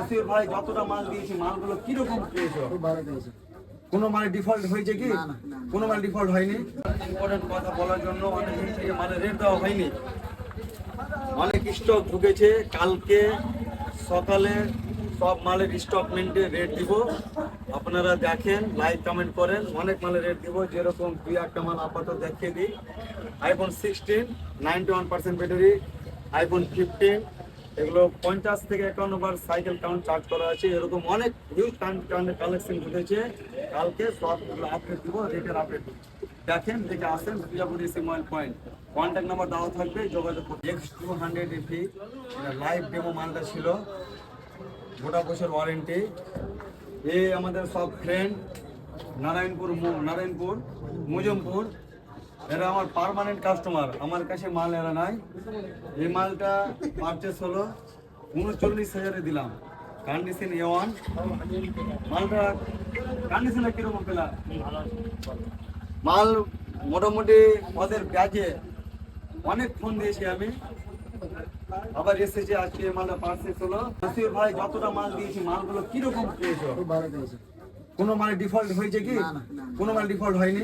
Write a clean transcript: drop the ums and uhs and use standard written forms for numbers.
নাসির ভাই যতটা মাল দিয়েছি মালগুলো কিরকম পেয়েছো? খুব ভালো পেয়েছি। কোনো মালে ডিফল্ট হয়েছে কি? না, না, না। কোনো মাল ডিফল্ট হয়নি। ইম্পর্টেন্ট কথা বলার জন্য অনেক দিন থেকে মালে রেট দেওয়া হয়নি। অনেক স্টক ঢুকেছে, কালকে সকালে সব মালের স্টকমেন্টে রেট দিব। আপনারা দেখেন, লাইক কমেন্ট করেন, অনেক মালের রেট দিব। যেরকম দুই একটা মাল আপাতত দেখিয়ে দিই। আইফোন 16 91% ব্যাটারি, আইফোন 15 এগুলো 50 থেকে 51 বার সাইকেল কাউন্ট চার্জ করা আছে। এরকম অনেক হিউজ কাউন্টের কালেকশন ঘটেছে। কালকে সবগুলো আপডেট দিব, রেটের আপডেট দিব। দেখেন, দেখে আসেন বিজাপুরি সিমোবাইল পয়েন্ট। কন্ট্যাক্ট নাম্বার দেওয়া থাকবে, যোগাযোগ করুন। X200 এফি লাইভ ডেমো মালটা ছিল, গোটা বছর ওয়ারেন্টি। এই আমাদের সব ফ্রেন্ড নারায়ণপুর মুজমপুর, এরা আমার পার্মানেন্ট কাস্টমার। আমার কাছে মাল এরা নাই। এই মালটা পারচেস হলো 39,000-এ দিলাম। কন্ডিশন A1 মালটা। কন্ডিশনটা কিরকম পেলা? মাল মোটামুটি ওদের ব্যাগে অনেক ফোন দিয়েছি আমি, আবার এসেছে আজকে এই মালটা পারচেস হলো। নাসির ভাই যতটা মাল দিয়েছি মালগুলো কিরকম পেয়েছো? খুব ভালো পেয়েছি। কোনো মালে ডিফল্ট হয়েছে কি? না, না, না। কোনো মাল ডিফল্ট হয়নি।